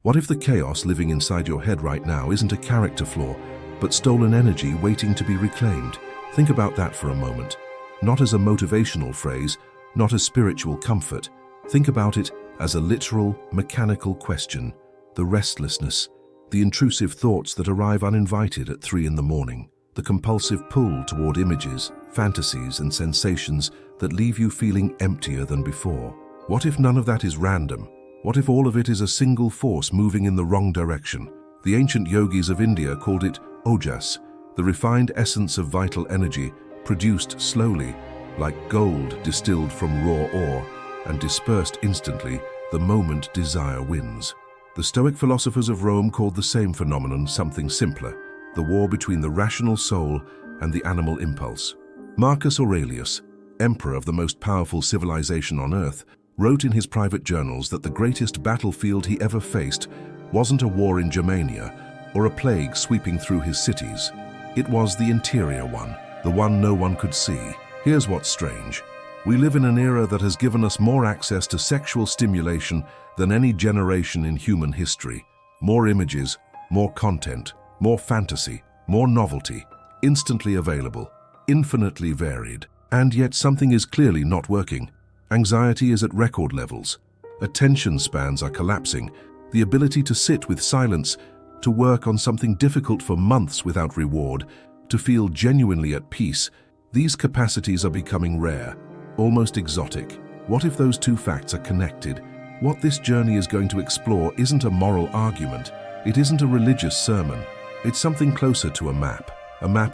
What if the chaos living inside your head right now isn't a character flaw, but stolen energy waiting to be reclaimed? Think about that for a moment. Not as a motivational phrase, not as spiritual comfort. Think about it as a literal, mechanical question. The restlessness, the intrusive thoughts that arrive uninvited at 3 in the morning, the compulsive pull toward images, fantasies, and sensations that leave you feeling emptier than before. What if none of that is random? What if all of it is a single force moving in the wrong direction? The ancient yogis of India called it ojas, the refined essence of vital energy, produced slowly, like gold distilled from raw ore, and dispersed instantly the moment desire wins. The Stoic philosophers of Rome called the same phenomenon something simpler, the war between the rational soul and the animal impulse. Marcus Aurelius, emperor of the most powerful civilization on earth, wrote in his private journals that the greatest battlefield he ever faced wasn't a war in Germania or a plague sweeping through his cities. It was the interior one, the one no one could see. Here's what's strange. We live in an era that has given us more access to sexual stimulation than any generation in human history. More images, more content, more fantasy, more novelty, instantly available, infinitely varied. And yet something is clearly not working. Anxiety is at record levels. Attention spans are collapsing. The ability to sit with silence, to work on something difficult for months without reward, to feel genuinely at peace, these capacities are becoming rare, almost exotic. What if those two facts are connected? What this journey is going to explore isn't a moral argument. It isn't a religious sermon. It's something closer to a map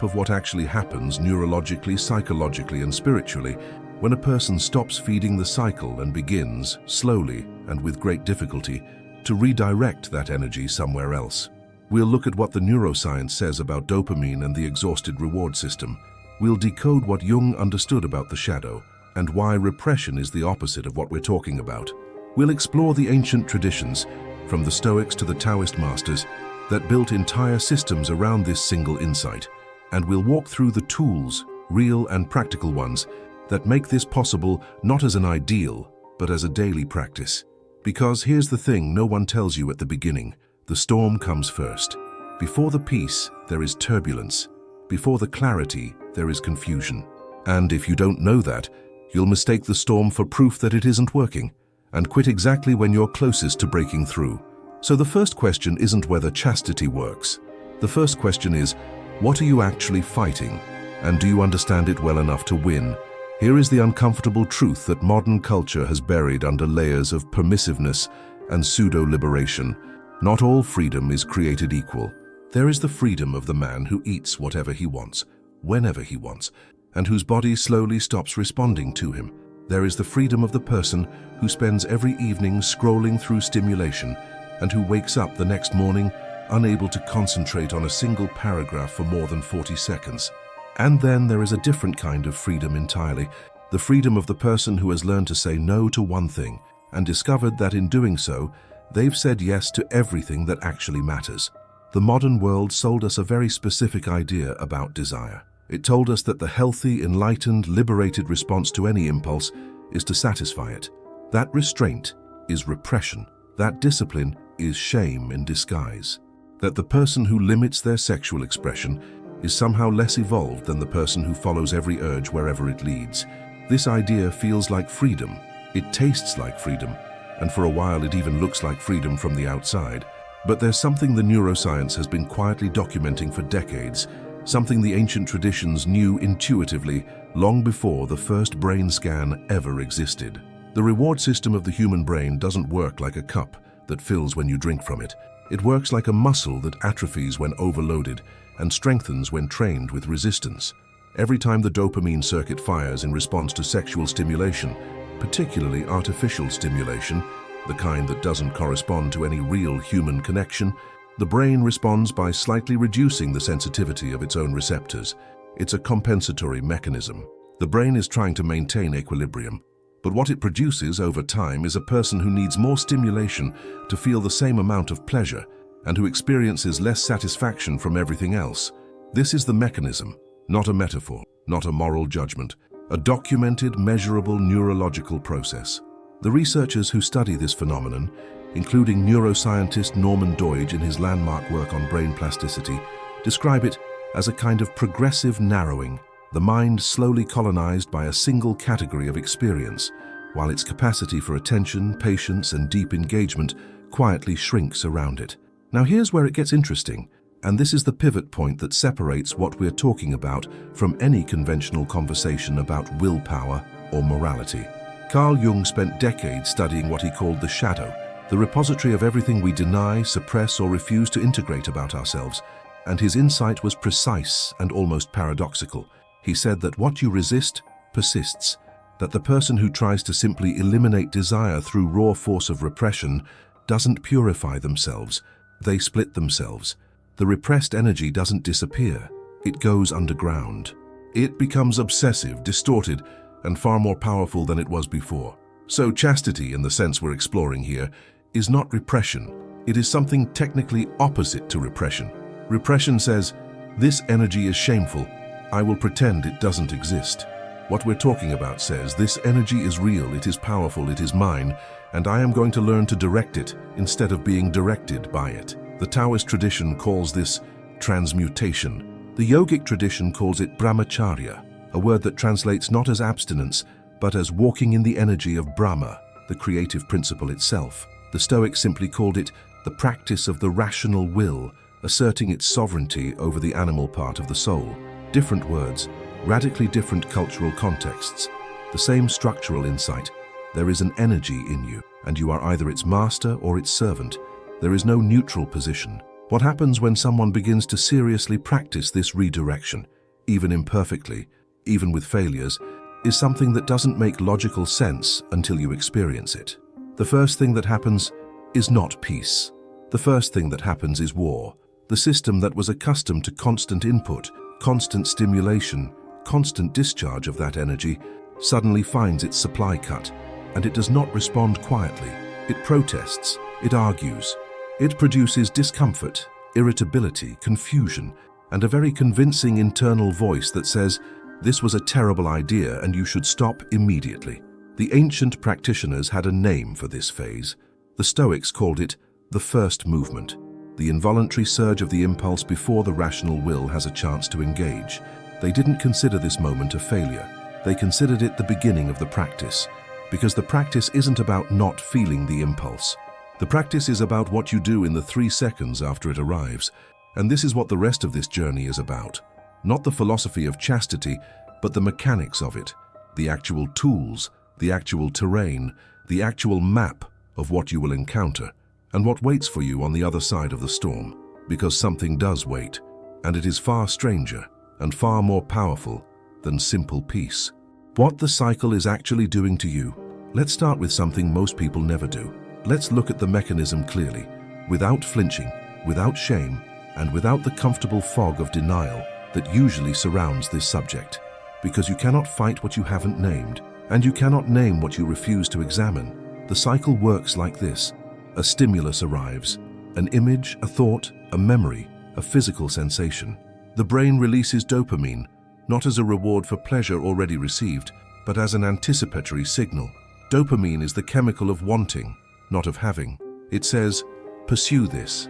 of what actually happens neurologically, psychologically, and spiritually when a person stops feeding the cycle and begins, slowly and with great difficulty, to redirect that energy somewhere else. We'll look at what the neuroscience says about dopamine and the exhausted reward system. We'll decode what Jung understood about the shadow and why repression is the opposite of what we're talking about. We'll explore the ancient traditions, from the Stoics to the Taoist masters, that built entire systems around this single insight. And we'll walk through the tools, real and practical ones, that make this possible not as an ideal, but as a daily practice. Because here's the thing no one tells you at the beginning: the storm comes first. Before the peace, there is turbulence. Before the clarity, there is confusion. And if you don't know that, you'll mistake the storm for proof that it isn't working, and quit exactly when you're closest to breaking through. So the first question isn't whether chastity works. The first question is, what are you actually fighting? And do you understand it well enough to win? Here is the uncomfortable truth that modern culture has buried under layers of permissiveness and pseudo-liberation. Not all freedom is created equal. There is the freedom of the man who eats whatever he wants, whenever he wants, and whose body slowly stops responding to him. There is the freedom of the person who spends every evening scrolling through stimulation and who wakes up the next morning unable to concentrate on a single paragraph for more than 40 seconds. And then there is a different kind of freedom entirely, the freedom of the person who has learned to say no to one thing and discovered that in doing so, they've said yes to everything that actually matters. The modern world sold us a very specific idea about desire. It told us that the healthy, enlightened, liberated response to any impulse is to satisfy it. That restraint is repression. That discipline is shame in disguise. That the person who limits their sexual expression is somehow less evolved than the person who follows every urge wherever it leads. This idea feels like freedom. It tastes like freedom. And for a while it even looks like freedom from the outside. But there's something the neuroscience has been quietly documenting for decades, something the ancient traditions knew intuitively long before the first brain scan ever existed. The reward system of the human brain doesn't work like a cup that fills when you drink from it. It works like a muscle that atrophies when overloaded and strengthens when trained with resistance. Every time the dopamine circuit fires in response to sexual stimulation, particularly artificial stimulation, the kind that doesn't correspond to any real human connection, the brain responds by slightly reducing the sensitivity of its own receptors. It's a compensatory mechanism. The brain is trying to maintain equilibrium, but what it produces over time is a person who needs more stimulation to feel the same amount of pleasure and who experiences less satisfaction from everything else. This is the mechanism, not a metaphor, not a moral judgment, a documented, measurable neurological process. The researchers who study this phenomenon including neuroscientist Norman Doidge in his landmark work on brain plasticity, describe it as a kind of progressive narrowing, the mind slowly colonized by a single category of experience, while its capacity for attention, patience, and deep engagement quietly shrinks around it. Now here's where it gets interesting, and this is the pivot point that separates what we're talking about from any conventional conversation about willpower or morality. Carl Jung spent decades studying what he called the shadow, the repository of everything we deny, suppress, or refuse to integrate about ourselves, and his insight was precise and almost paradoxical. He said that what you resist persists, that the person who tries to simply eliminate desire through raw force of repression doesn't purify themselves, they split themselves. The repressed energy doesn't disappear, it goes underground. It becomes obsessive, distorted, and far more powerful than it was before. So chastity, in the sense we're exploring here, is not repression. It is something technically opposite to repression. Repression says, this energy is shameful, I will pretend it doesn't exist. What we're talking about says, this energy is real, it is powerful, it is mine, and I am going to learn to direct it instead of being directed by it. The Taoist tradition calls this transmutation. The yogic tradition calls it brahmacharya, a word that translates not as abstinence, but as walking in the energy of Brahma, the creative principle itself. The Stoics simply called it the practice of the rational will, asserting its sovereignty over the animal part of the soul. Different words, radically different cultural contexts. The same structural insight. There is an energy in you, and you are either its master or its servant. There is no neutral position. What happens when someone begins to seriously practice this redirection, even imperfectly, even with failures, is something that doesn't make logical sense until you experience it. The first thing that happens is not peace. The first thing that happens is war. The system that was accustomed to constant input, constant stimulation, constant discharge of that energy, suddenly finds its supply cut, and it does not respond quietly. It protests, it argues. It produces discomfort, irritability, confusion, and a very convincing internal voice that says, this was a terrible idea and you should stop immediately. The ancient practitioners had a name for this phase. The Stoics called it the first movement, the involuntary surge of the impulse before the rational will has a chance to engage. They didn't consider this moment a failure. They considered it the beginning of the practice, because the practice isn't about not feeling the impulse. The practice is about what you do in the 3 seconds after it arrives, and this is what the rest of this journey is about. Not the philosophy of chastity, but the mechanics of it, the actual tools, the actual terrain, the actual map of what you will encounter, and what waits for you on the other side of the storm, because something does wait, and it is far stranger and far more powerful than simple peace. What the cycle is actually doing to you, let's start with something most people never do. Let's look at the mechanism clearly, without flinching, without shame, and without the comfortable fog of denial that usually surrounds this subject. Because you cannot fight what you haven't named, and you cannot name what you refuse to examine. The cycle works like this. A stimulus arrives, an image, a thought, a memory, a physical sensation. The brain releases dopamine, not as a reward for pleasure already received, but as an anticipatory signal. Dopamine is the chemical of wanting, not of having. It says, pursue this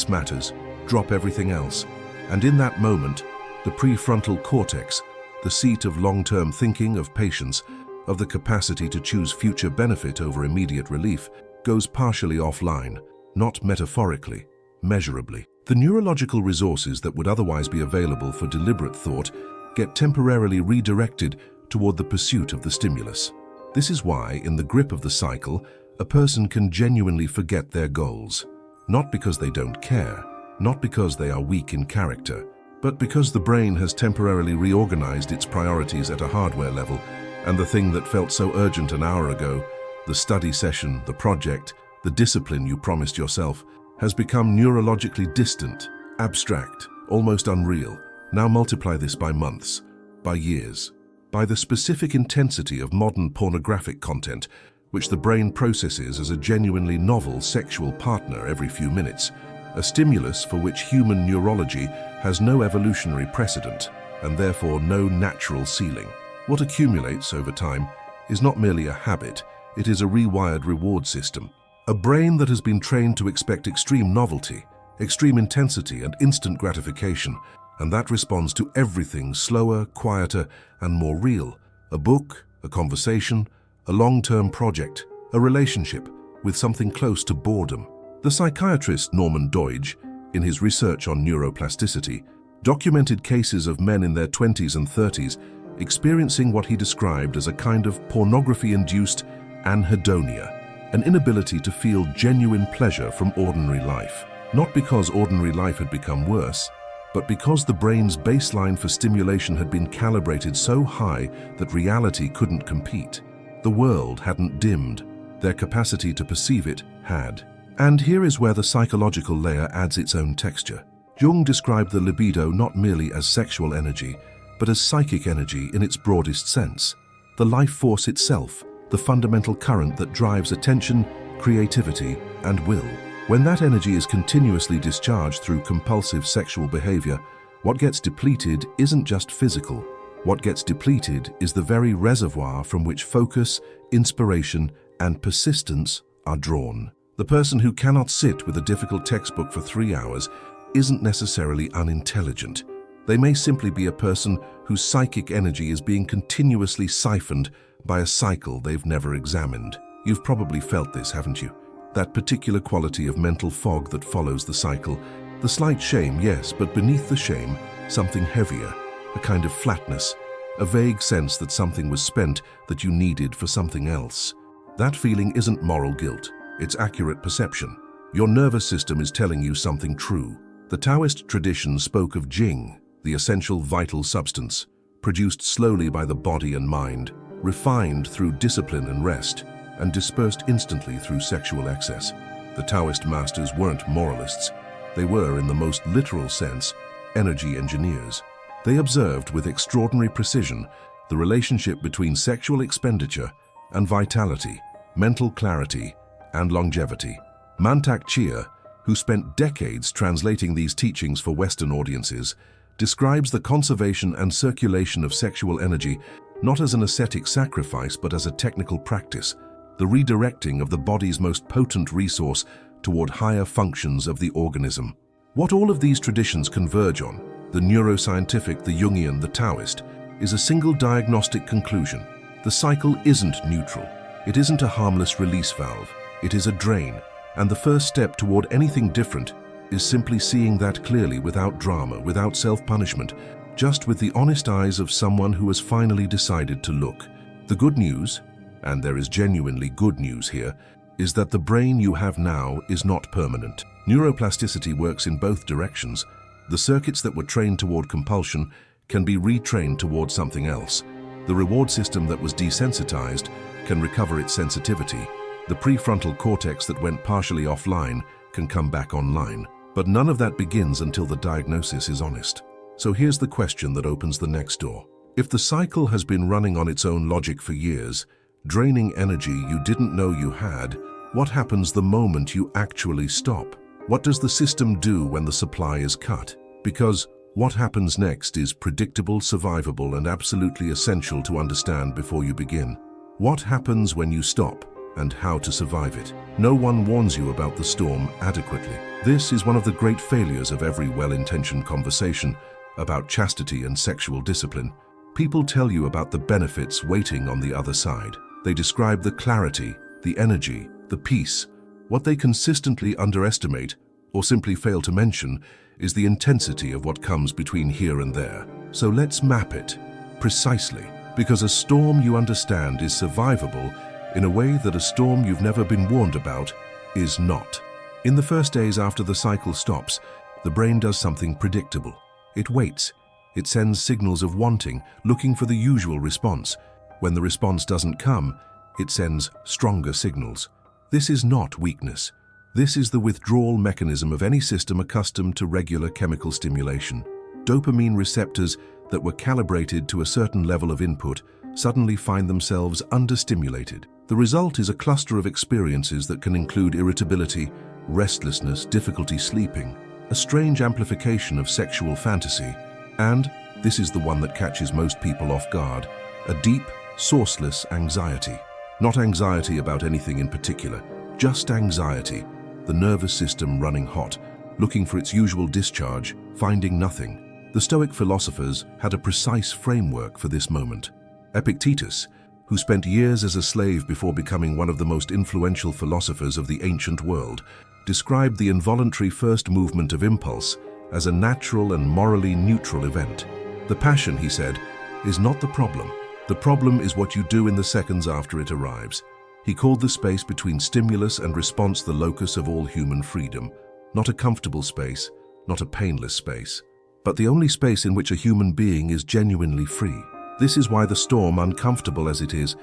matters, drop everything else. And in that moment, the prefrontal cortex, the seat of long-term thinking, of patience, of the capacity to choose future benefit over immediate relief, goes partially offline, not metaphorically, measurably. The neurological resources that would otherwise be available for deliberate thought get temporarily redirected toward the pursuit of the stimulus. This is why, in the grip of the cycle, a person can genuinely forget their goals. Not because they don't care, not because they are weak in character, but because the brain has temporarily reorganized its priorities at a hardware level, and the thing that felt so urgent an hour ago, the study session, the project, the discipline you promised yourself, has become neurologically distant, abstract, almost unreal. Now multiply this by months, by years, by the specific intensity of modern pornographic content, which the brain processes as a genuinely novel sexual partner every few minutes, a stimulus for which human neurology has no evolutionary precedent, and therefore no natural ceiling. What accumulates over time is not merely a habit, it is a rewired reward system. A brain that has been trained to expect extreme novelty, extreme intensity, and instant gratification, and that responds to everything slower, quieter, and more real. A book, a conversation, a long-term project, a relationship, with something close to boredom. The psychiatrist Norman Doidge, in his research on neuroplasticity, documented cases of men in their 20s and 30s experiencing what he described as a kind of pornography-induced anhedonia, an inability to feel genuine pleasure from ordinary life. Not because ordinary life had become worse, but because the brain's baseline for stimulation had been calibrated so high that reality couldn't compete. The world hadn't dimmed, their capacity to perceive it had. And here is where the psychological layer adds its own texture. Jung described the libido not merely as sexual energy, but as psychic energy in its broadest sense. The life force itself, the fundamental current that drives attention, creativity, and will. When that energy is continuously discharged through compulsive sexual behavior, what gets depleted isn't just physical. What gets depleted is the very reservoir from which focus, inspiration, and persistence are drawn. The person who cannot sit with a difficult textbook for 3 hours isn't necessarily unintelligent. They may simply be a person whose psychic energy is being continuously siphoned by a cycle they've never examined. You've probably felt this, haven't you? That particular quality of mental fog that follows the cycle. The slight shame, yes, but beneath the shame, something heavier, a kind of flatness, a vague sense that something was spent that you needed for something else. That feeling isn't moral guilt, it's accurate perception. Your nervous system is telling you something true. The Taoist tradition spoke of Jing, the essential vital substance, produced slowly by the body and mind, refined through discipline and rest, and dispersed instantly through sexual excess. The Taoist masters weren't moralists. They were, in the most literal sense, energy engineers. They observed with extraordinary precision the relationship between sexual expenditure and vitality, mental clarity, and longevity. Mantak Chia, who spent decades translating these teachings for Western audiences, describes the conservation and circulation of sexual energy not as an ascetic sacrifice but as a technical practice, the redirecting of the body's most potent resource toward higher functions of the organism. What all of these traditions converge on, the neuroscientific, the Jungian, the Taoist, is a single diagnostic conclusion. The cycle isn't neutral. It isn't a harmless release valve. It is a drain. And the first step toward anything different is simply seeing that clearly, without drama, without self-punishment, just with the honest eyes of someone who has finally decided to look. The good news, and there is genuinely good news here, is that the brain you have now is not permanent. Neuroplasticity works in both directions. The circuits that were trained toward compulsion can be retrained toward something else. The reward system that was desensitized can recover its sensitivity. The prefrontal cortex that went partially offline can come back online. But none of that begins until the diagnosis is honest. So here's the question that opens the next door. If the cycle has been running on its own logic for years, draining energy you didn't know you had, what happens the moment you actually stop? What does the system do when the supply is cut? Because what happens next is predictable, survivable, and absolutely essential to understand before you begin. What happens when you stop, and how to survive it? No one warns you about the storm adequately. This is one of the great failures of every well-intentioned conversation about chastity and sexual discipline. People tell you about the benefits waiting on the other side. They describe the clarity, the energy, the peace. What they consistently underestimate, or simply fail to mention, is the intensity of what comes between here and there. So let's map it precisely, because a storm you understand is survivable in a way that a storm you've never been warned about is not. In the first days after the cycle stops, the brain does something predictable. It waits. It sends signals of wanting, looking for the usual response. When the response doesn't come, it sends stronger signals. This is not weakness. This is the withdrawal mechanism of any system accustomed to regular chemical stimulation. Dopamine receptors that were calibrated to a certain level of input suddenly find themselves understimulated. The result is a cluster of experiences that can include irritability, restlessness, difficulty sleeping, a strange amplification of sexual fantasy, and, this is the one that catches most people off guard, a deep, sourceless anxiety. Not anxiety about anything in particular, just anxiety, the nervous system running hot, looking for its usual discharge, finding nothing. The Stoic philosophers had a precise framework for this moment. Epictetus, who spent years as a slave before becoming one of the most influential philosophers of the ancient world, described the involuntary first movement of impulse as a natural and morally neutral event. The passion, he said, is not the problem. The problem is what you do in the seconds after it arrives. He called the space between stimulus and response the locus of all human freedom, not a comfortable space, not a painless space, but the only space in which a human being is genuinely free. This is why the storm, uncomfortable as it is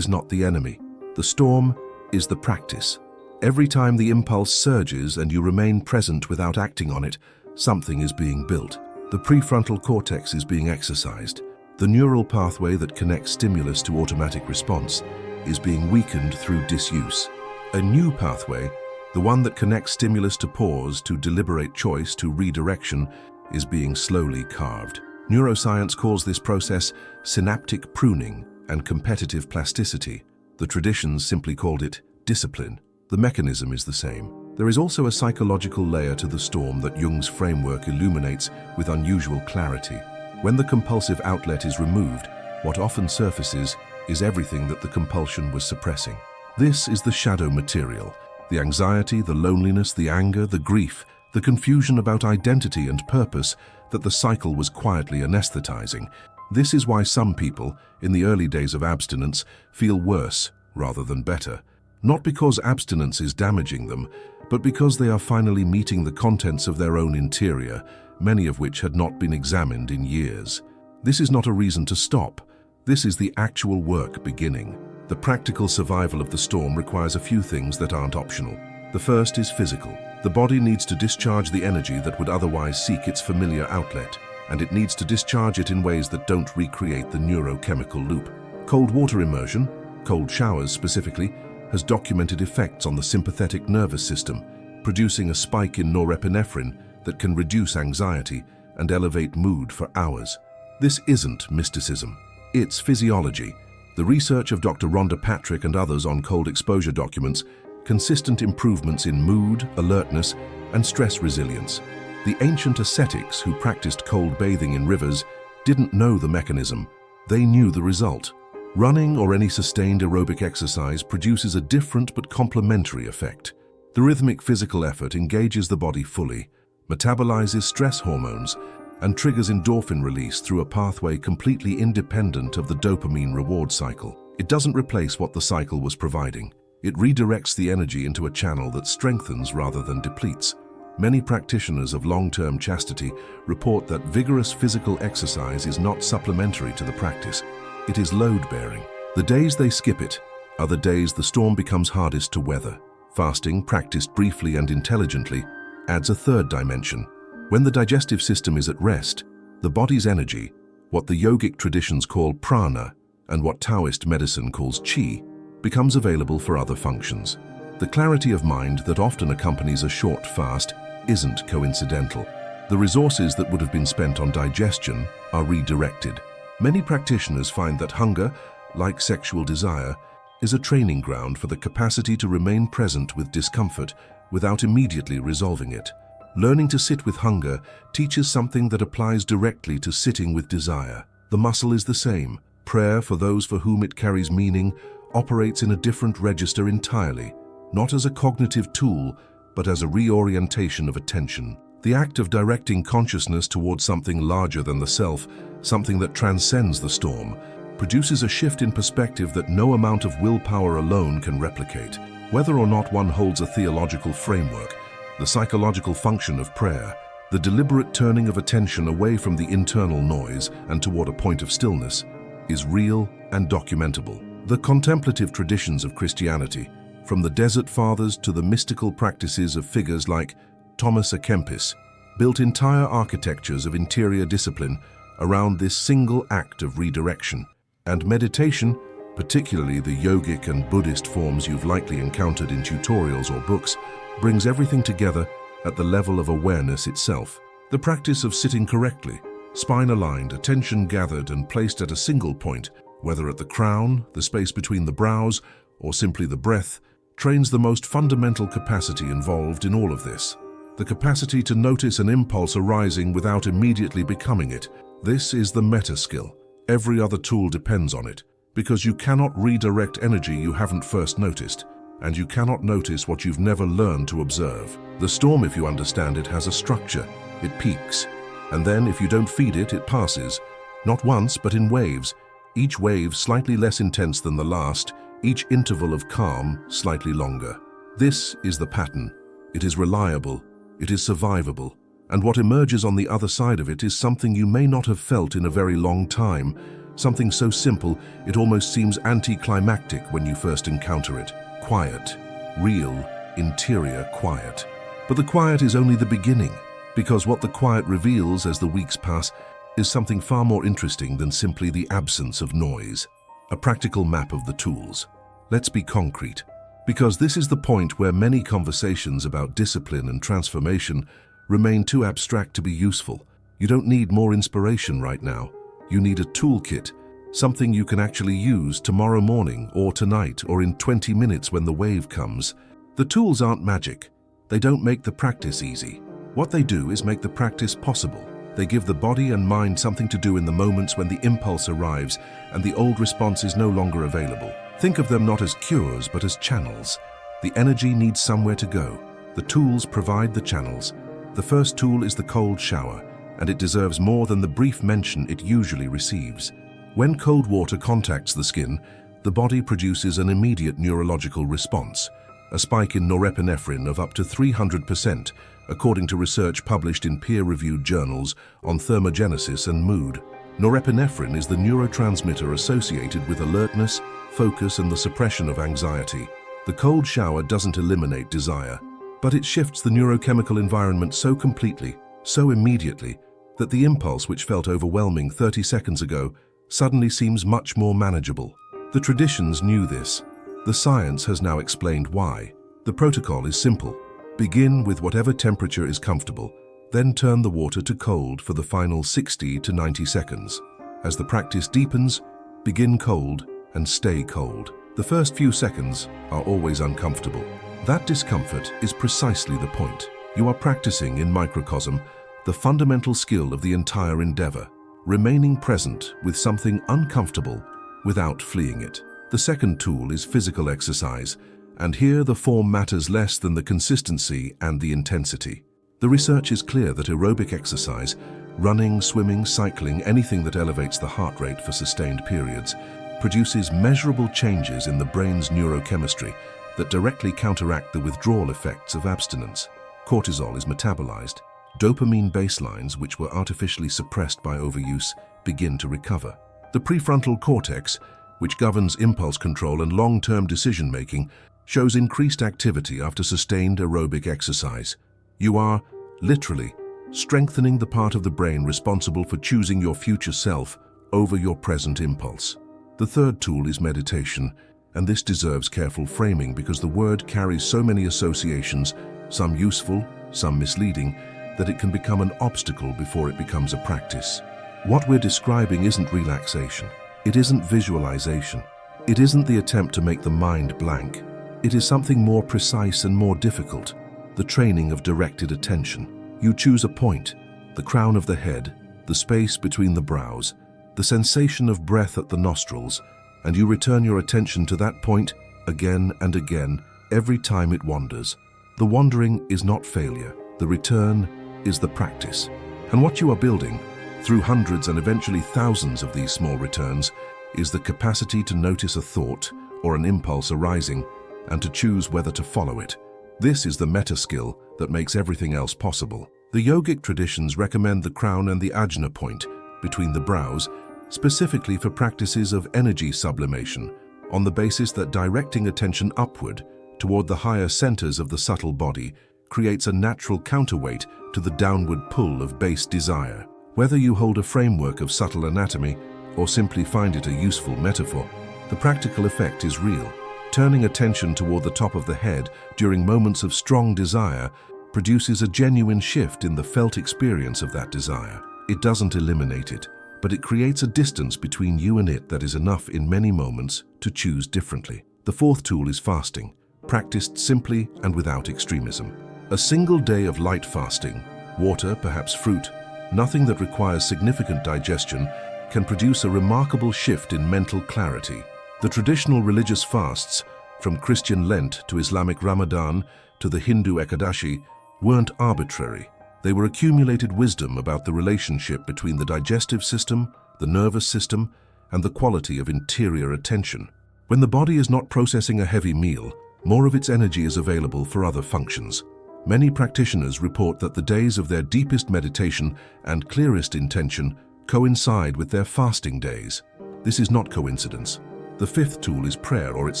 not the enemy. The storm is the practice. Every time the impulse surges and you remain present without acting on it, something is being built. The prefrontal cortex is being exercised. The neural pathway that connects stimulus to automatic response is being weakened through disuse. A new pathway, the one that connects stimulus to pause, to deliberate choice, to redirection, is being slowly carved. Neuroscience calls this process synaptic pruning and competitive plasticity. The traditions simply called it discipline. The mechanism is the same. There is also a psychological layer to the storm that Jung's framework illuminates with unusual clarity. When the compulsive outlet is removed, what often surfaces is everything that the compulsion was suppressing. This is the shadow material, the anxiety, the loneliness, the anger, the grief, the confusion about identity and purpose that the cycle was quietly anesthetizing. This is why some people, in the early days of abstinence, feel worse rather than better. Not because abstinence is damaging them, but because they are finally meeting the contents of their own interior, many of which had not been examined in years. This is not a reason to stop. This is the actual work beginning. The practical survival of the storm requires a few things that aren't optional. The first is physical. The body needs to discharge the energy that would otherwise seek its familiar outlet, and it needs to discharge it in ways that don't recreate the neurochemical loop. Cold water immersion, cold showers specifically, has documented effects on the sympathetic nervous system, producing a spike in norepinephrine that can reduce anxiety and elevate mood for hours. This isn't mysticism. It's physiology. The research of Dr. Rhonda Patrick and others on cold exposure documents consistent improvements in mood, alertness, and stress resilience. The ancient ascetics who practiced cold bathing in rivers didn't know the mechanism. They knew the result. Running or any sustained aerobic exercise produces a different but complementary effect. The rhythmic physical effort engages the body fully, metabolizes stress hormones, and triggers endorphin release through a pathway completely independent of the dopamine reward cycle. It doesn't replace what the cycle was providing. It redirects the energy into a channel that strengthens rather than depletes. Many practitioners of long-term chastity report that vigorous physical exercise is not supplementary to the practice. It is load-bearing. The days they skip it are the days the storm becomes hardest to weather. Fasting, practiced briefly and intelligently, adds a third dimension. When the digestive system is at rest, the body's energy, what the yogic traditions call prana and what Taoist medicine calls qi, becomes available for other functions. The clarity of mind that often accompanies a short fast isn't coincidental. The resources that would have been spent on digestion are redirected. Many practitioners find that hunger, like sexual desire, is a training ground for the capacity to remain present with discomfort without immediately resolving it. Learning to sit with hunger teaches something that applies directly to sitting with desire. The muscle is the same. Prayer, for those for whom it carries meaning, operates in a different register entirely, not as a cognitive tool, but as a reorientation of attention. The act of directing consciousness towards something larger than the self, something that transcends the storm, produces a shift in perspective that no amount of willpower alone can replicate. Whether or not one holds a theological framework, the psychological function of prayer, the deliberate turning of attention away from the internal noise and toward a point of stillness, is real and documentable. The contemplative traditions of Christianity, from the Desert Fathers to the mystical practices of figures like Thomas à Kempis, built entire architectures of interior discipline around this single act of redirection. And meditation, particularly the yogic and Buddhist forms you've likely encountered in tutorials or books, brings everything together at the level of awareness itself. The practice of sitting correctly, spine aligned, attention gathered and placed at a single point, whether at the crown, the space between the brows, or simply the breath, trains the most fundamental capacity involved in all of this. The capacity to notice an impulse arising without immediately becoming it. This is the meta skill. Every other tool depends on it, because you cannot redirect energy you haven't first noticed, and you cannot notice what you've never learned to observe. The storm, if you understand it, has a structure. It peaks, and then if you don't feed it, it passes. Not once, but in waves. Each wave slightly less intense than the last, each interval of calm slightly longer. This is the pattern. It is reliable. It is survivable, and what emerges on the other side of it is something you may not have felt in a very long time, something so simple it almost seems anticlimactic when you first encounter it. Quiet, real, interior quiet. But the quiet is only the beginning, because what the quiet reveals as the weeks pass is something far more interesting than simply the absence of noise. A practical map of the tools. Let's be concrete. Because this is the point where many conversations about discipline and transformation remain too abstract to be useful. You don't need more inspiration right now. You need a toolkit, something you can actually use tomorrow morning or tonight or in 20 minutes when the wave comes. The tools aren't magic. They don't make the practice easy. What they do is make the practice possible. They give the body and mind something to do in the moments when the impulse arrives and the old response is no longer available. Think of them not as cures, but as channels. The energy needs somewhere to go. The tools provide the channels. The first tool is the cold shower, and it deserves more than the brief mention it usually receives. When cold water contacts the skin, the body produces an immediate neurological response, a spike in norepinephrine of up to 300%, according to research published in peer-reviewed journals on thermogenesis and mood. Norepinephrine is the neurotransmitter associated with alertness, focus, and the suppression of anxiety. The cold shower doesn't eliminate desire, but it shifts the neurochemical environment so completely, so immediately, that the impulse which felt overwhelming 30 seconds ago suddenly seems much more manageable. The traditions knew this. The science has now explained why. The protocol is simple. Begin with whatever temperature is comfortable, then turn the water to cold for the final 60 to 90 seconds. As the practice deepens, begin cold and stay cold. The first few seconds are always uncomfortable. That discomfort is precisely the point. You are practicing in microcosm the fundamental skill of the entire endeavor, remaining present with something uncomfortable without fleeing it. The second tool is physical exercise, and here the form matters less than the consistency and the intensity. The research is clear that aerobic exercise, running, swimming, cycling, anything that elevates the heart rate for sustained periods, produces measurable changes in the brain's neurochemistry that directly counteract the withdrawal effects of abstinence. Cortisol is metabolized. Dopamine baselines, which were artificially suppressed by overuse, begin to recover. The prefrontal cortex, which governs impulse control and long-term decision-making, shows increased activity after sustained aerobic exercise. You are, literally, strengthening the part of the brain responsible for choosing your future self over your present impulse. The third tool is meditation, and this deserves careful framing because the word carries so many associations, some useful, some misleading, that it can become an obstacle before it becomes a practice. What we're describing isn't relaxation. It isn't visualization. It isn't the attempt to make the mind blank. It is something more precise and more difficult, the training of directed attention. You choose a point, the crown of the head, the space between the brows, the sensation of breath at the nostrils, and you return your attention to that point again and again, every time it wanders. The wandering is not failure. The return is the practice. And what you are building, through hundreds and eventually thousands of these small returns, is the capacity to notice a thought or an impulse arising and to choose whether to follow it. This is the meta skill that makes everything else possible. The yogic traditions recommend the crown and the ajna point between the brows, specifically for practices of energy sublimation, on the basis that directing attention upward toward the higher centers of the subtle body creates a natural counterweight to the downward pull of base desire. Whether you hold a framework of subtle anatomy or simply find it a useful metaphor, the practical effect is real. Turning attention toward the top of the head during moments of strong desire produces a genuine shift in the felt experience of that desire. It doesn't eliminate it, but it creates a distance between you and it that is enough in many moments to choose differently. The fourth tool is fasting. practiced simply and without extremism. A single day of light fasting, water, perhaps fruit, nothing that requires significant digestion, can produce a remarkable shift in mental clarity. The traditional religious fasts, from Christian Lent to Islamic Ramadan to the Hindu Ekadashi, weren't arbitrary. They were accumulated wisdom about the relationship between the digestive system, the nervous system, and the quality of interior attention. When the body is not processing a heavy meal, more of its energy is available for other functions. Many practitioners report that the days of their deepest meditation and clearest intention coincide with their fasting days. This is not coincidence. The fifth tool is prayer, or its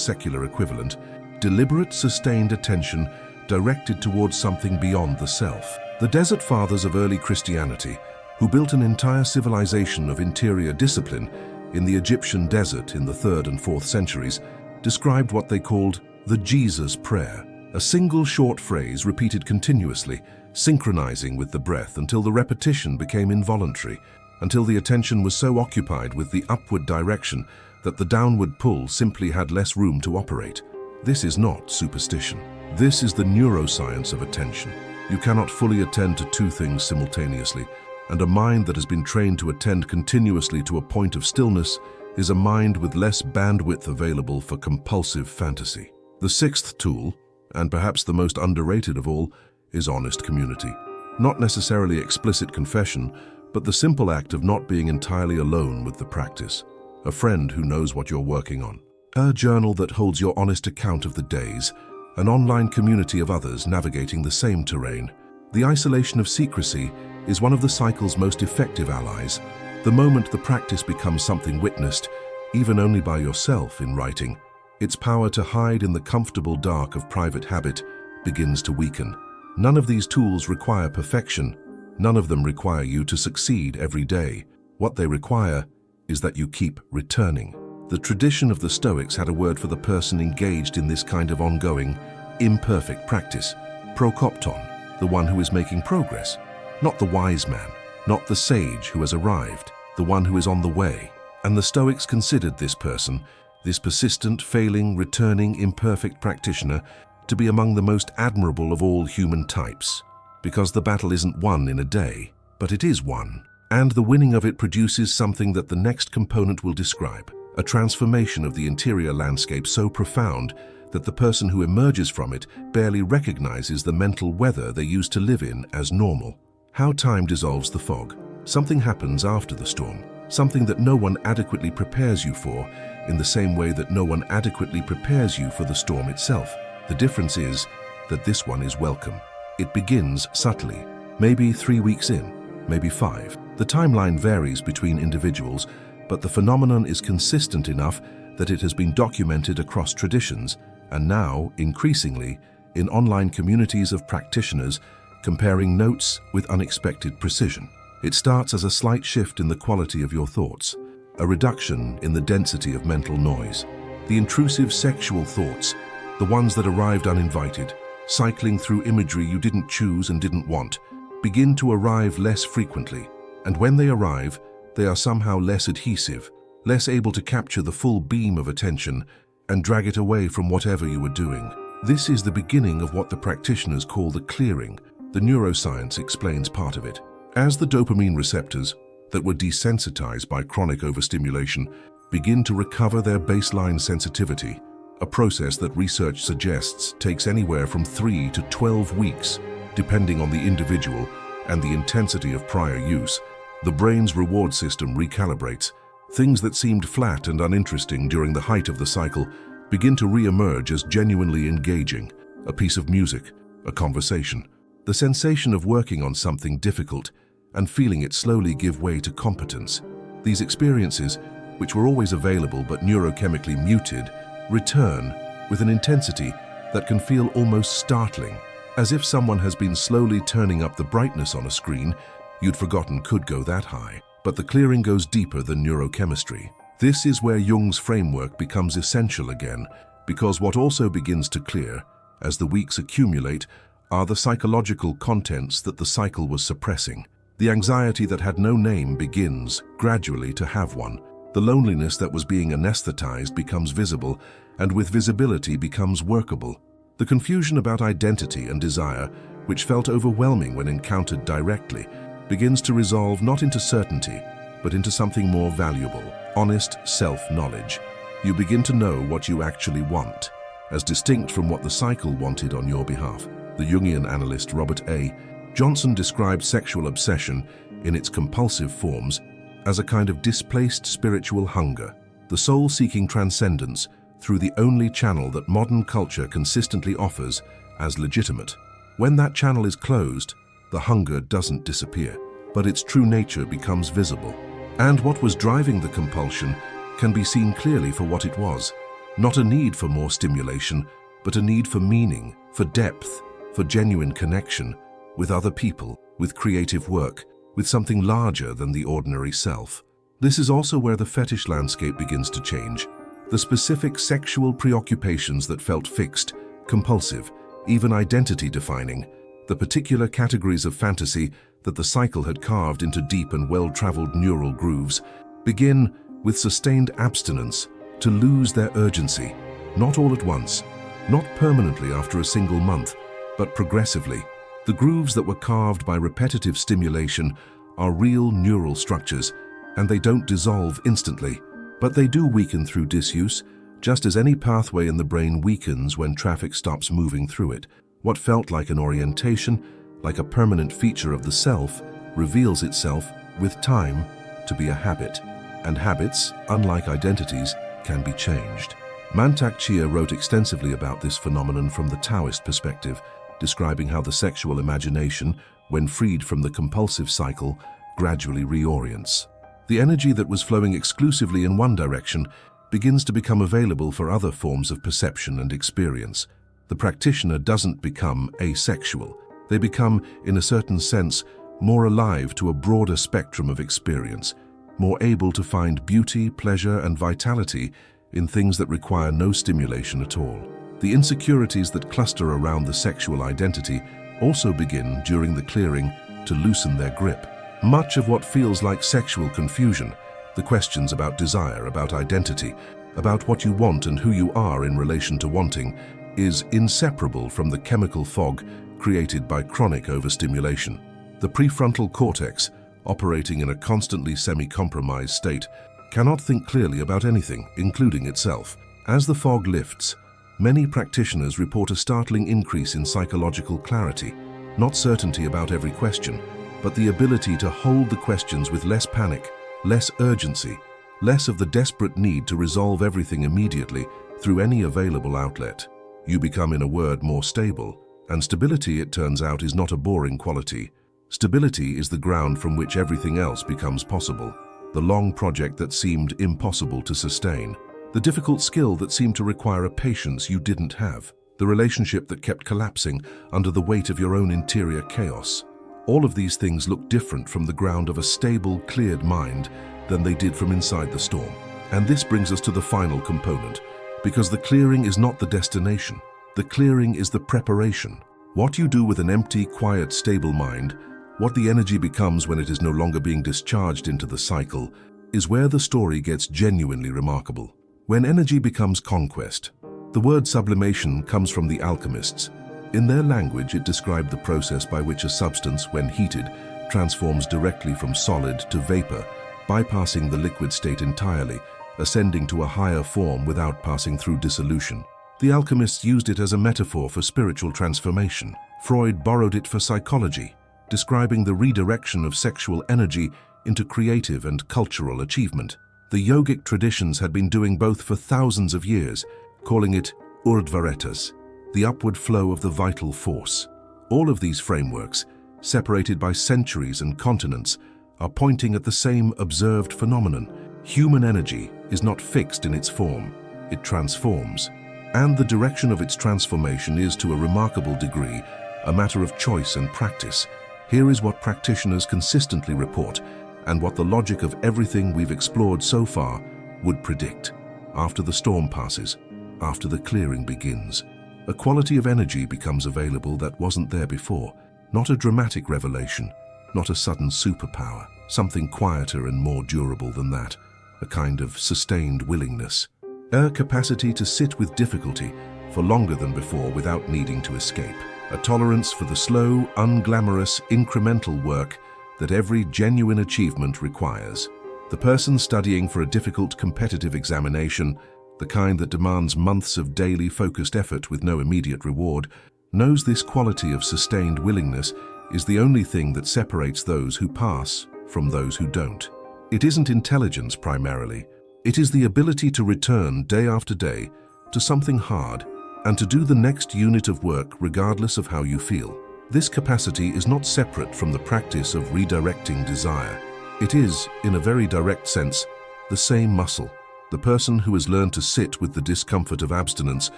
secular equivalent, deliberate, sustained attention directed towards something beyond the self. The Desert Fathers of early Christianity, who built an entire civilization of interior discipline in the Egyptian desert in the 3rd and 4th centuries, described what they called the Jesus Prayer, a single short phrase repeated continuously, synchronizing with the breath until the repetition became involuntary, until the attention was so occupied with the upward direction that the downward pull simply had less room to operate. This is not superstition. This is the neuroscience of attention. You cannot fully attend to two things simultaneously, and a mind that has been trained to attend continuously to a point of stillness is a mind with less bandwidth available for compulsive fantasy. The sixth tool, and perhaps the most underrated of all, is honest community. Not necessarily explicit confession, but the simple act of not being entirely alone with the practice. A friend who knows what you're working on. A journal that holds your honest account of the days. An online community of others navigating the same terrain. The isolation of secrecy is one of the cycle's most effective allies. The moment the practice becomes something witnessed, even only by yourself in writing, its power to hide in the comfortable dark of private habit begins to weaken. None of these tools require perfection. None of them require you to succeed every day. What they require is that you keep returning. The tradition of the Stoics had a word for the person engaged in this kind of ongoing, imperfect practice. Prokopton, the one who is making progress. Not the wise man, not the sage who has arrived, the one who is on the way. And the Stoics considered this person, this persistent, failing, returning, imperfect practitioner, to be among the most admirable of all human types. Because the battle isn't won in a day, but it is won. And the winning of it produces something that the next component will describe. A transformation of the interior landscape so profound that the person who emerges from it barely recognizes the mental weather they used to live in as normal. How time dissolves the fog. Something happens after the storm. Something that no one adequately prepares you for, in the same way that no one adequately prepares you for the storm itself. The difference is that this one is welcome. It begins subtly, maybe 3 weeks in, maybe 5. The timeline varies between individuals, but the phenomenon is consistent enough that it has been documented across traditions, and now, increasingly, in online communities of practitioners comparing notes with unexpected precision. It starts as a slight shift in the quality of your thoughts, a reduction in the density of mental noise. The intrusive sexual thoughts, the ones that arrived uninvited, cycling through imagery you didn't choose and didn't want, begin to arrive less frequently, and when they arrive, they are somehow less adhesive, less able to capture the full beam of attention and drag it away from whatever you were doing. This is the beginning of what the practitioners call the clearing. The neuroscience explains part of it. As the dopamine receptors that were desensitized by chronic overstimulation begin to recover their baseline sensitivity, a process that research suggests takes anywhere from 3 to 12 weeks, depending on the individual and the intensity of prior use, the brain's reward system recalibrates. Things that seemed flat and uninteresting during the height of the cycle begin to re-emerge as genuinely engaging. A piece of music, a conversation, the sensation of working on something difficult and feeling it slowly give way to competence. These experiences, which were always available but neurochemically muted, return with an intensity that can feel almost startling, as if someone has been slowly turning up the brightness on a screen you'd forgotten could go that high. But the clearing goes deeper than neurochemistry. This is where Jung's framework becomes essential again, because what also begins to clear, as the weeks accumulate, are the psychological contents that the cycle was suppressing. The anxiety that had no name begins, gradually, to have one. The loneliness that was being anesthetized becomes visible, and with visibility becomes workable. The confusion about identity and desire, which felt overwhelming when encountered directly, begins to resolve not into certainty, but into something more valuable, honest self-knowledge. You begin to know what you actually want, as distinct from what the cycle wanted on your behalf. The Jungian analyst Robert A. Johnson described sexual obsession, in its compulsive forms, as a kind of displaced spiritual hunger, the soul seeking transcendence through the only channel that modern culture consistently offers as legitimate. When that channel is closed, the hunger doesn't disappear, but its true nature becomes visible. And what was driving the compulsion can be seen clearly for what it was. Not a need for more stimulation, but a need for meaning, for depth, for genuine connection with other people, with creative work, with something larger than the ordinary self. This is also where the fetish landscape begins to change. The specific sexual preoccupations that felt fixed, compulsive, even identity-defining, the particular categories of fantasy that the cycle had carved into deep and well-traveled neural grooves, begin, with sustained abstinence, to lose their urgency, not all at once, not permanently after a single month, but progressively. The grooves that were carved by repetitive stimulation are real neural structures, and they don't dissolve instantly, but they do weaken through disuse, just as any pathway in the brain weakens when traffic stops moving through it. What felt like an orientation, like a permanent feature of the self, reveals itself, with time, to be a habit. And habits, unlike identities, can be changed. Mantak Chia wrote extensively about this phenomenon from the Taoist perspective, describing how the sexual imagination, when freed from the compulsive cycle, gradually reorients. The energy that was flowing exclusively in one direction begins to become available for other forms of perception and experience. The practitioner doesn't become asexual. They become, in a certain sense, more alive to a broader spectrum of experience, more able to find beauty, pleasure, and vitality in things that require no stimulation at all. The insecurities that cluster around the sexual identity also begin, during the clearing, to loosen their grip. Much of what feels like sexual confusion, the questions about desire, about identity, about what you want and who you are in relation to wanting, is inseparable from the chemical fog created by chronic overstimulation. The prefrontal cortex, operating in a constantly semi-compromised state, cannot think clearly about anything, including itself. As the fog lifts, many practitioners report a startling increase in psychological clarity, not certainty about every question, but the ability to hold the questions with less panic, less urgency, less of the desperate need to resolve everything immediately through any available outlet. You become, in a word, more stable. And stability, it turns out, is not a boring quality. Stability is the ground from which everything else becomes possible. The long project that seemed impossible to sustain. The difficult skill that seemed to require a patience you didn't have. The relationship that kept collapsing under the weight of your own interior chaos. All of these things look different from the ground of a stable, cleared mind than they did from inside the storm. And this brings us to the final component, because the clearing is not the destination. The clearing is the preparation. What you do with an empty, quiet, stable mind, what the energy becomes when it is no longer being discharged into the cycle, is where the story gets genuinely remarkable. When energy becomes conquest, the word sublimation comes from the alchemists. In their language, it described the process by which a substance, when heated, transforms directly from solid to vapor, bypassing the liquid state entirely, ascending to a higher form without passing through dissolution. The alchemists used it as a metaphor for spiritual transformation. Freud borrowed it for psychology, describing the redirection of sexual energy into creative and cultural achievement. The yogic traditions had been doing both for thousands of years, calling it urdhvaretas, the upward flow of the vital force. All of these frameworks, separated by centuries and continents, are pointing at the same observed phenomenon. Human energy is not fixed in its form, it transforms. And the direction of its transformation is, to a remarkable degree, a matter of choice and practice. Here is what practitioners consistently report, and what the logic of everything we've explored so far would predict. After the storm passes, after the clearing begins, a quality of energy becomes available that wasn't there before. Not a dramatic revelation, not a sudden superpower, something quieter and more durable than that, a kind of sustained willingness. A capacity to sit with difficulty, for longer than before without needing to escape. A tolerance for the slow, unglamorous, incremental work that every genuine achievement requires. The person studying for a difficult competitive examination, the kind that demands months of daily focused effort with no immediate reward, knows this quality of sustained willingness is the only thing that separates those who pass from those who don't. It isn't intelligence primarily. It is the ability to return day after day to something hard and to do the next unit of work regardless of how you feel. This capacity is not separate from the practice of redirecting desire. It is, in a very direct sense, the same muscle. The person who has learned to sit with the discomfort of abstinence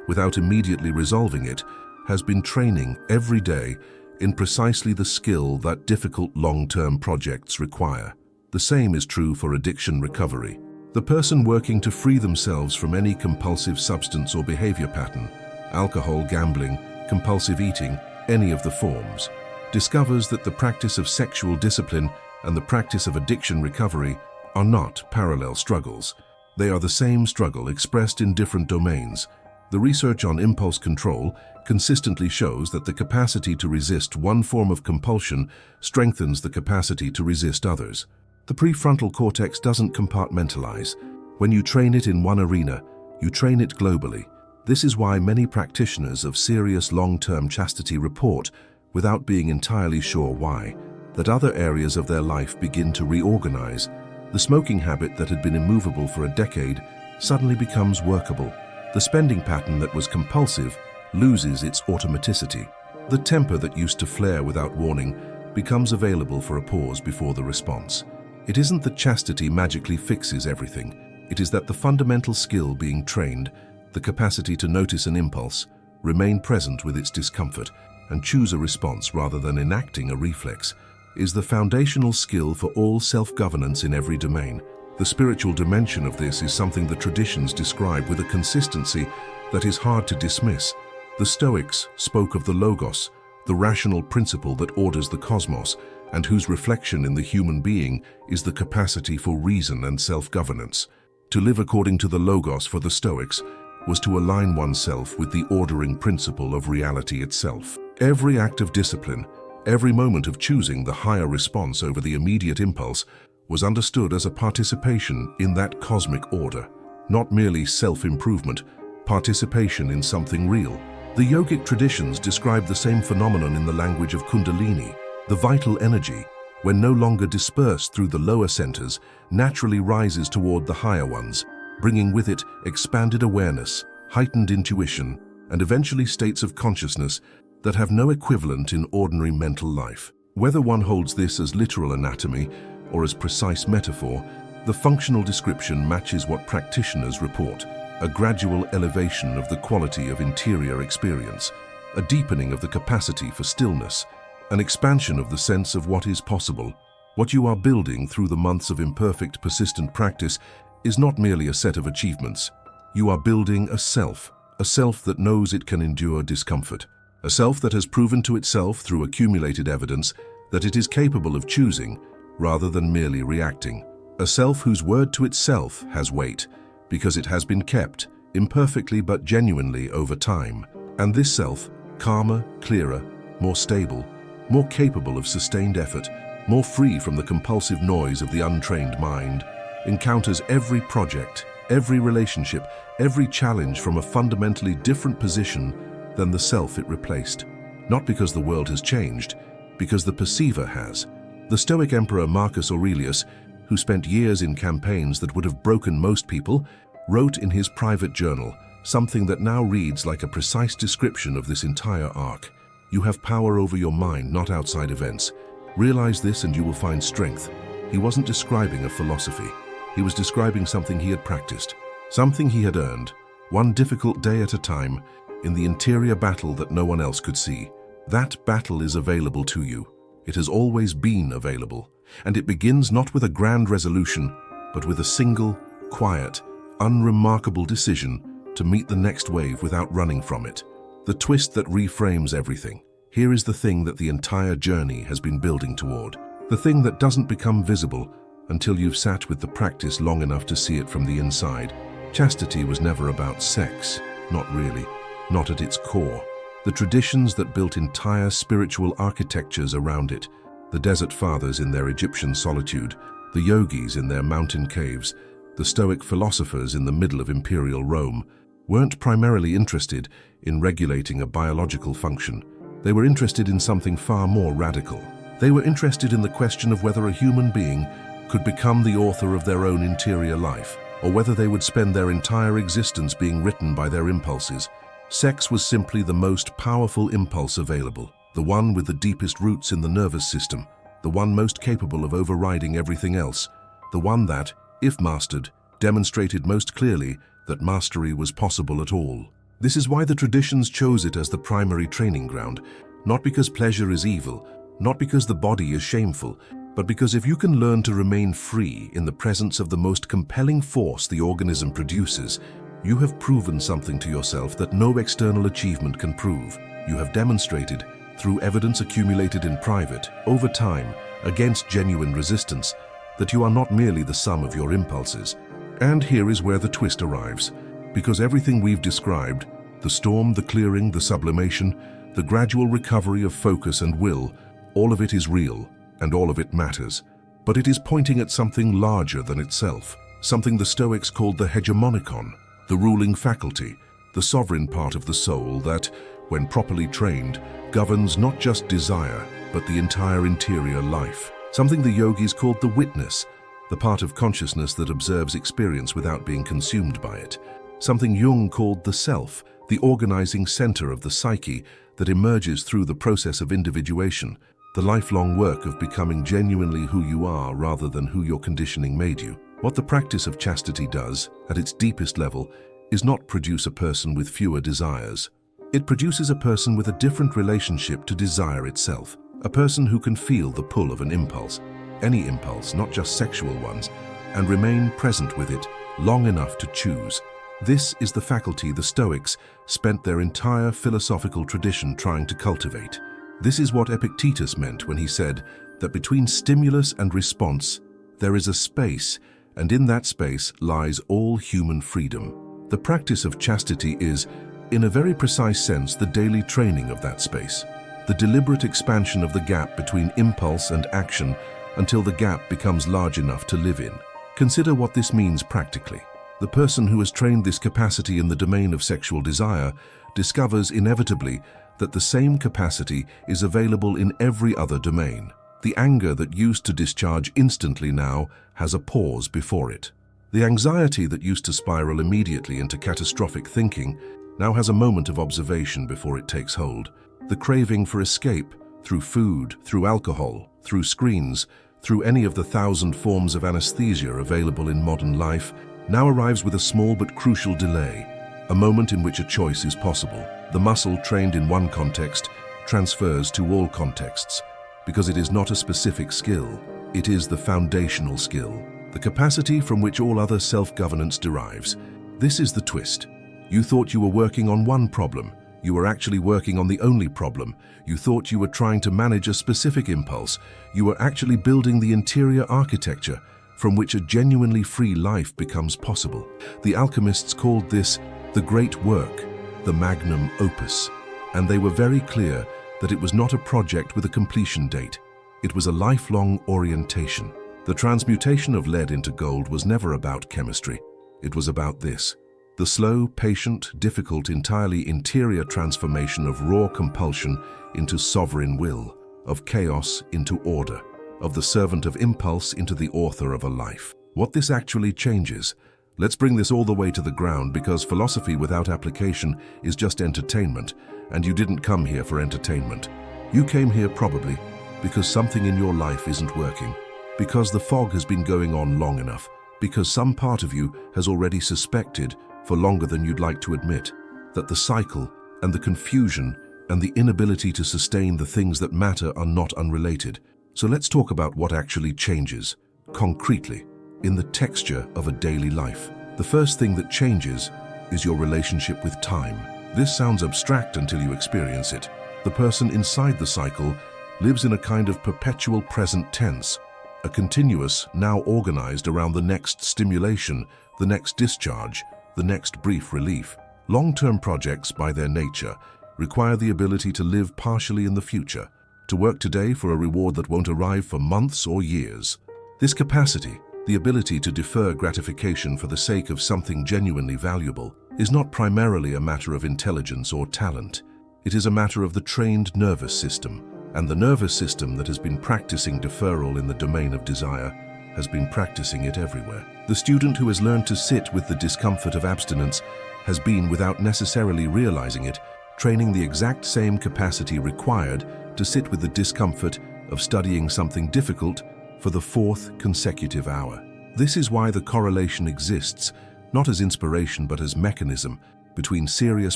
without immediately resolving it has been training every day in precisely the skill that difficult long-term projects require. The same is true for addiction recovery. The person working to free themselves from any compulsive substance or behavior pattern, alcohol, gambling, compulsive eating, any of the forms, discovers that the practice of sexual discipline and the practice of addiction recovery are not parallel struggles. They are the same struggle expressed in different domains. The research on impulse control consistently shows that the capacity to resist one form of compulsion strengthens the capacity to resist others. The prefrontal cortex doesn't compartmentalize. When you train it in one arena, you train it globally. This is why many practitioners of serious long-term chastity report, without being entirely sure why, that other areas of their life begin to reorganize. The smoking habit that had been immovable for a decade suddenly becomes workable. The spending pattern that was compulsive loses its automaticity. The temper that used to flare without warning becomes available for a pause before the response. It isn't that chastity magically fixes everything. It is that the fundamental skill being trained, the capacity to notice an impulse, remain present with its discomfort, and choose a response rather than enacting a reflex, is the foundational skill for all self-governance in every domain. The spiritual dimension of this is something the traditions describe with a consistency that is hard to dismiss. The Stoics spoke of the Logos, the rational principle that orders the cosmos, and whose reflection in the human being is the capacity for reason and self-governance. To live according to the Logos for the Stoics was to align oneself with the ordering principle of reality itself. Every act of discipline, every moment of choosing the higher response over the immediate impulse, was understood as a participation in that cosmic order, not merely self-improvement, participation in something real. The yogic traditions describe the same phenomenon in the language of Kundalini. The vital energy, when no longer dispersed through the lower centers, naturally rises toward the higher ones, bringing with it expanded awareness, heightened intuition, and eventually states of consciousness that have no equivalent in ordinary mental life. Whether one holds this as literal anatomy or as precise metaphor, the functional description matches what practitioners report: a gradual elevation of the quality of interior experience, a deepening of the capacity for stillness, an expansion of the sense of what is possible. What you are building through the months of imperfect, persistent practice is not merely a set of achievements. You are building a self that knows it can endure discomfort, a self that has proven to itself through accumulated evidence that it is capable of choosing rather than merely reacting, a self whose word to itself has weight because it has been kept, imperfectly but genuinely over time. And this self, calmer, clearer, more stable, more capable of sustained effort, more free from the compulsive noise of the untrained mind, encounters every project, every relationship, every challenge from a fundamentally different position than the self it replaced. Not because the world has changed, because the perceiver has. The Stoic Emperor Marcus Aurelius, who spent years in campaigns that would have broken most people, wrote in his private journal something that now reads like a precise description of this entire arc. You have power over your mind, not outside events. Realize this and you will find strength. He wasn't describing a philosophy. He was describing something he had practiced, something he had earned, one difficult day at a time, in the interior battle that no one else could see. That battle is available to you. It has always been available, and it begins not with a grand resolution, but with a single, quiet, unremarkable decision to meet the next wave without running from it. The twist that reframes everything. Here is the thing that the entire journey has been building toward. The thing that doesn't become visible until you've sat with the practice long enough to see it from the inside. Chastity was never about sex, not really. not at its core. The traditions that built entire spiritual architectures around it, the Desert Fathers in their Egyptian solitude, the yogis in their mountain caves, the Stoic philosophers in the middle of imperial Rome, weren't primarily interested in regulating a biological function. They were interested in something far more radical. They were interested in the question of whether a human being could become the author of their own interior life, or whether they would spend their entire existence being written by their impulses. Sex was simply the most powerful impulse available, the one with the deepest roots in the nervous system, the one most capable of overriding everything else, the one that, if mastered, demonstrated most clearly that mastery was possible at all. This is why the traditions chose it as the primary training ground, not because pleasure is evil, not because the body is shameful, but because if you can learn to remain free in the presence of the most compelling force the organism produces, you have proven something to yourself that no external achievement can prove. You have demonstrated, through evidence accumulated in private, over time, against genuine resistance, that you are not merely the sum of your impulses. And here is where the twist arrives. Because everything we've described, the storm, the clearing, the sublimation, the gradual recovery of focus and will, all of it is real, and all of it matters. But it is pointing at something larger than itself, something the Stoics called the hegemonikon, the ruling faculty, the sovereign part of the soul that, when properly trained, governs not just desire, but the entire interior life. Something the yogis called the witness, the part of consciousness that observes experience without being consumed by it. Something Jung called the self, the organizing center of the psyche that emerges through the process of individuation, the lifelong work of becoming genuinely who you are rather than who your conditioning made you. What the practice of chastity does, at its deepest level, is not produce a person with fewer desires. It produces a person with a different relationship to desire itself, a person who can feel the pull of an impulse, any impulse, not just sexual ones, and remain present with it long enough to choose. This is the faculty the Stoics spent their entire philosophical tradition trying to cultivate. This is what Epictetus meant when he said that between stimulus and response, there is a space, and in that space lies all human freedom. The practice of chastity is, in a very precise sense, the daily training of that space, the deliberate expansion of the gap between impulse and action until the gap becomes large enough to live in. Consider what this means practically. The person who has trained this capacity in the domain of sexual desire discovers inevitably that the same capacity is available in every other domain. The anger that used to discharge instantly now has a pause before it. The anxiety that used to spiral immediately into catastrophic thinking now has a moment of observation before it takes hold. The craving for escape, through food, through alcohol, through screens, through any of the 1,000 forms of anesthesia available in modern life, now arrives with a small but crucial delay, a moment in which a choice is possible. The muscle trained in one context transfers to all contexts, because it is not a specific skill, it is the foundational skill, the capacity from which all other self-governance derives. This is the twist. You thought you were working on one problem. You were actually working on the only problem. You thought you were trying to manage a specific impulse. You were actually building the interior architecture from which a genuinely free life becomes possible. The alchemists called this the great work, the magnum opus, and they were very clear that it was not a project with a completion date. It was a lifelong orientation. The transmutation of lead into gold was never about chemistry. It was about this. The slow, patient, difficult, entirely interior transformation of raw compulsion into sovereign will, of chaos into order, of the servant of impulse into the author of a life. What this actually changes, let's bring this all the way to the ground, because philosophy without application is just entertainment, and you didn't come here for entertainment. You came here probably because something in your life isn't working, because the fog has been going on long enough, because some part of you has already suspected, for longer than you'd like to admit, that the cycle and the confusion and the inability to sustain the things that matter are not unrelated. So let's talk about what actually changes, concretely, in the texture of a daily life. The first thing that changes is your relationship with time. This sounds abstract until you experience it. The person inside the cycle lives in a kind of perpetual present tense, a continuous, now organized around the next stimulation, the next discharge, the next brief relief. Long-term projects, by their nature, require the ability to live partially in the future, to work today for a reward that won't arrive for months or years. This capacity, the ability to defer gratification for the sake of something genuinely valuable, is not primarily a matter of intelligence or talent. It is a matter of the trained nervous system, and the nervous system that has been practicing deferral in the domain of desire has been practicing it everywhere. The student who has learned to sit with the discomfort of abstinence has been, without necessarily realizing it, training the exact same capacity required to sit with the discomfort of studying something difficult for the 4th consecutive hour. This is why the correlation exists, not as inspiration but as mechanism, between serious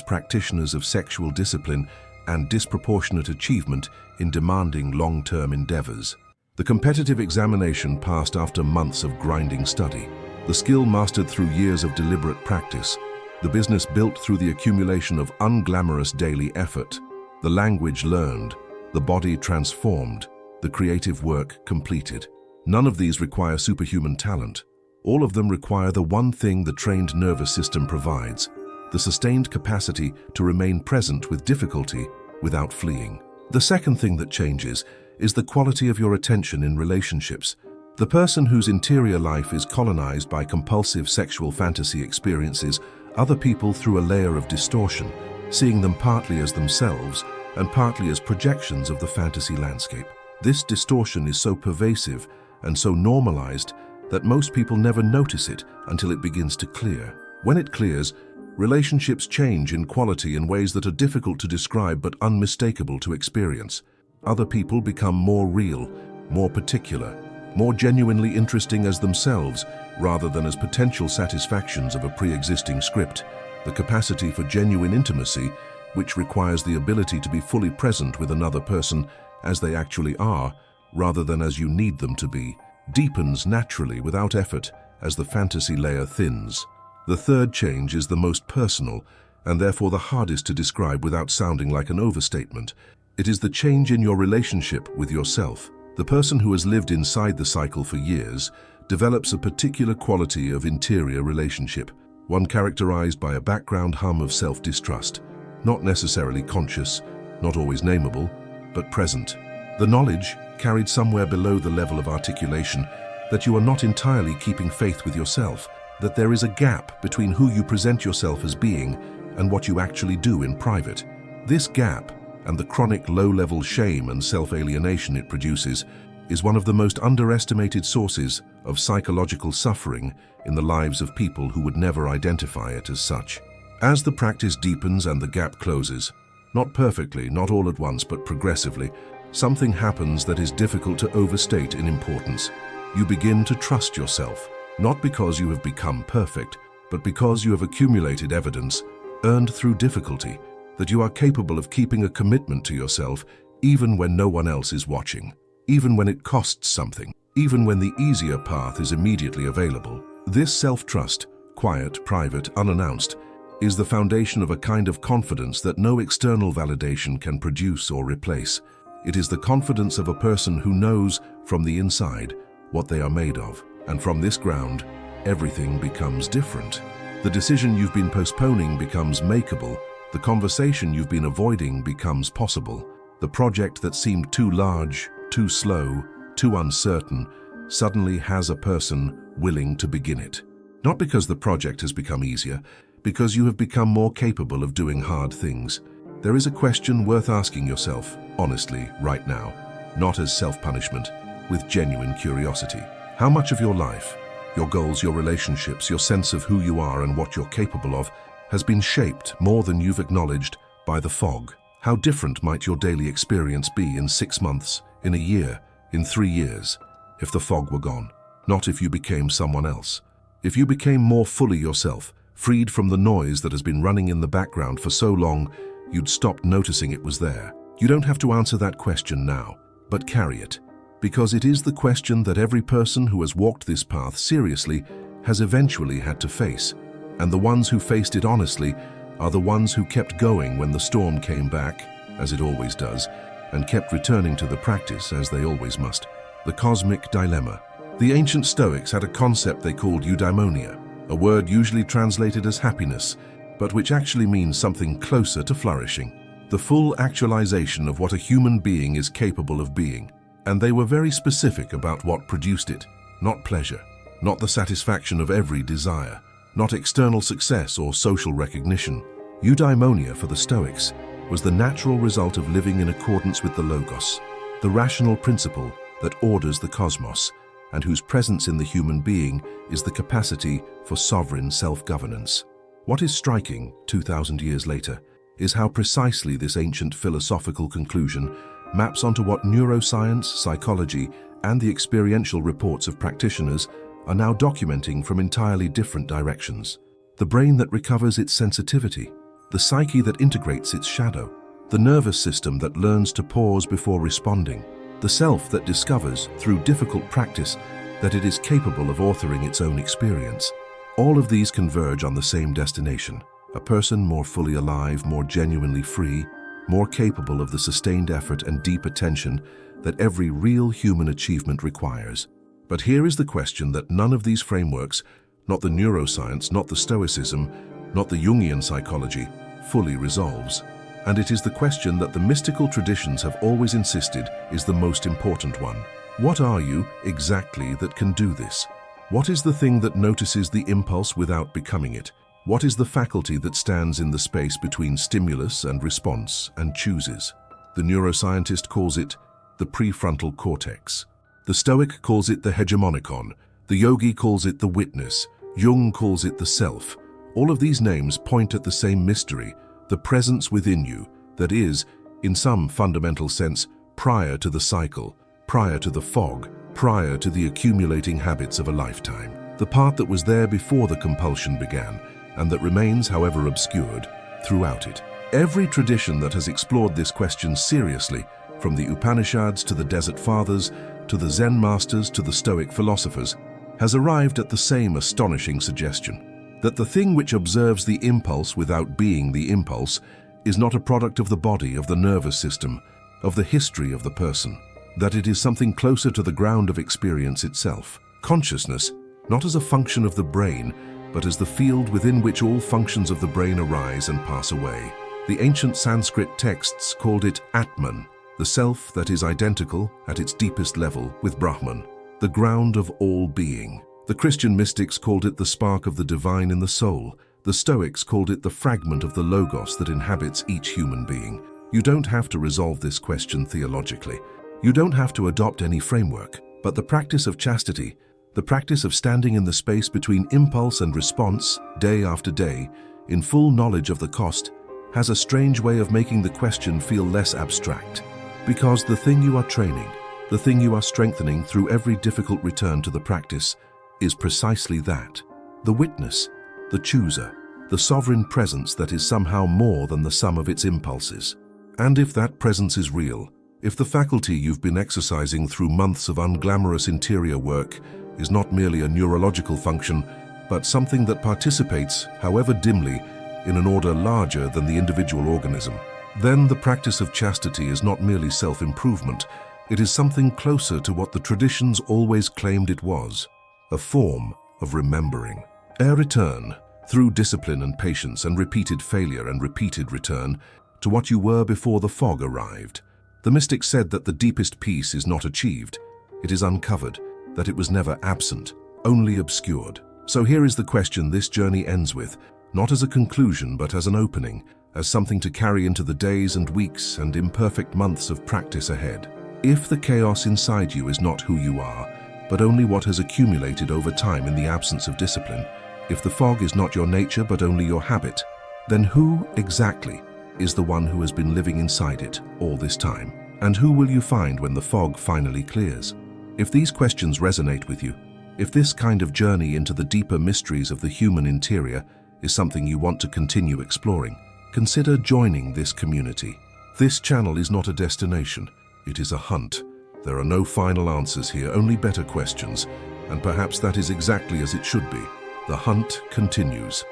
practitioners of sexual discipline and disproportionate achievement in demanding long-term endeavors. The competitive examination passed after months of grinding study, the skill mastered through years of deliberate practice, the business built through the accumulation of unglamorous daily effort, the language learned, the body transformed, the creative work completed. None of these require superhuman talent. All of them require the one thing the trained nervous system provides: the sustained capacity to remain present with difficulty without fleeing. The second thing that changes is the quality of your attention in relationships. The person whose interior life is colonized by compulsive sexual fantasy experiences other people through a layer of distortion, seeing them partly as themselves and partly as projections of the fantasy landscape. This distortion is so pervasive and so normalized that most people never notice it until it begins to clear. When it clears, relationships change in quality in ways that are difficult to describe but unmistakable to experience. Other people become more real, more particular, more genuinely interesting as themselves rather than as potential satisfactions of a pre-existing script. The capacity for genuine intimacy, which requires the ability to be fully present with another person as they actually are, rather than as you need them to be, deepens naturally without effort as the fantasy layer thins. The third change is the most personal and therefore the hardest to describe without sounding like an overstatement. It is the change in your relationship with yourself. The person who has lived inside the cycle for years develops a particular quality of interior relationship, one characterized by a background hum of self-distrust, not necessarily conscious, not always nameable, but present. The knowledge, carried somewhere below the level of articulation, that you are not entirely keeping faith with yourself, that there is a gap between who you present yourself as being and what you actually do in private. This gap, and the chronic low-level shame and self-alienation it produces, is one of the most underestimated sources of psychological suffering in the lives of people who would never identify it as such. As the practice deepens and the gap closes, not perfectly, not all at once, but progressively, something happens that is difficult to overstate in importance. You begin to trust yourself, not because you have become perfect, but because you have accumulated evidence, earned through difficulty, that you are capable of keeping a commitment to yourself even when no one else is watching, even when it costs something, even when the easier path is immediately available. This self-trust, quiet, private, unannounced, is the foundation of a kind of confidence that no external validation can produce or replace. It is the confidence of a person who knows from the inside what they are made of, and from this ground, everything becomes different. The decision you've been postponing becomes makeable. The conversation you've been avoiding becomes possible. The project that seemed too large, too slow, too uncertain, suddenly has a person willing to begin it. Not because the project has become easier, because you have become more capable of doing hard things. There is a question worth asking yourself, honestly, right now, not as self-punishment, with genuine curiosity. How much of your life, your goals, your relationships, your sense of who you are and what you're capable of, has been shaped more than you've acknowledged by the fog? How different might your daily experience be in 6 months, in a year, in 3 years, if the fog were gone? Not if you became someone else. If you became more fully yourself, freed from the noise that has been running in the background for so long, you'd stopped noticing it was there. You don't have to answer that question now, but carry it, because it is the question that every person who has walked this path seriously has eventually had to face, and the ones who faced it honestly are the ones who kept going when the storm came back, as it always does, and kept returning to the practice as they always must. The cosmic dilemma. The ancient Stoics had a concept they called eudaimonia, a word usually translated as happiness, but which actually means something closer to flourishing. The full actualization of what a human being is capable of being. And they were very specific about what produced it. Not pleasure, not the satisfaction of every desire, not external success or social recognition. Eudaimonia for the Stoics was the natural result of living in accordance with the Logos, the rational principle that orders the cosmos, and whose presence in the human being is the capacity for sovereign self-governance. What is striking, 2,000 years later, is how precisely this ancient philosophical conclusion maps onto what neuroscience, psychology, and the experiential reports of practitioners are now documenting from entirely different directions. The brain that recovers its sensitivity, the psyche that integrates its shadow, the nervous system that learns to pause before responding, the self that discovers, through difficult practice, that it is capable of authoring its own experience. All of these converge on the same destination, a person more fully alive, more genuinely free, more capable of the sustained effort and deep attention that every real human achievement requires. But here is the question that none of these frameworks, not the neuroscience, not the Stoicism, not the Jungian psychology, fully resolves. And it is the question that the mystical traditions have always insisted is the most important one. What are you, exactly, that can do this? What is the thing that notices the impulse without becoming it? What is the faculty that stands in the space between stimulus and response and chooses? The neuroscientist calls it the prefrontal cortex. The Stoic calls it the hegemonikon. The yogi calls it the witness. Jung calls it the self. All of these names point at the same mystery, the presence within you that is, in some fundamental sense, prior to the cycle, prior to the fog, prior to the accumulating habits of a lifetime. The part that was there before the compulsion began, and that remains, however obscured, throughout it. Every tradition that has explored this question seriously, from the Upanishads to the Desert Fathers, to the Zen masters to the Stoic philosophers, has arrived at the same astonishing suggestion, that the thing which observes the impulse without being the impulse is not a product of the body, of the nervous system, of the history of the person, that it is something closer to the ground of experience itself. Consciousness, not as a function of the brain, but as the field within which all functions of the brain arise and pass away. The ancient Sanskrit texts called it Atman, the self that is identical at its deepest level with Brahman, the ground of all being. The Christian mystics called it the spark of the divine in the soul. The Stoics called it the fragment of the Logos that inhabits each human being. You don't have to resolve this question theologically. You don't have to adopt any framework, but the practice of chastity, the practice of standing in the space between impulse and response, day after day, in full knowledge of the cost, has a strange way of making the question feel less abstract. Because the thing you are training, the thing you are strengthening through every difficult return to the practice, is precisely that. The witness, the chooser, the sovereign presence that is somehow more than the sum of its impulses. And if that presence is real, if the faculty you've been exercising through months of unglamorous interior work is not merely a neurological function, but something that participates, however dimly, in an order larger than the individual organism, then the practice of chastity is not merely self-improvement, it is something closer to what the traditions always claimed it was, a form of remembering. A return, through discipline and patience and repeated failure and repeated return, to what you were before the fog arrived. The mystics said that the deepest peace is not achieved, it is uncovered, that it was never absent, only obscured. So here is the question this journey ends with, not as a conclusion but as an opening, as something to carry into the days and weeks and imperfect months of practice ahead. If the chaos inside you is not who you are, but only what has accumulated over time in the absence of discipline, if the fog is not your nature but only your habit, then who exactly is the one who has been living inside it all this time? And who will you find when the fog finally clears? If these questions resonate with you, if this kind of journey into the deeper mysteries of the human interior is something you want to continue exploring, consider joining this community. This channel is not a destination, it is a hunt. There are no final answers here, only better questions, and perhaps that is exactly as it should be. The hunt continues.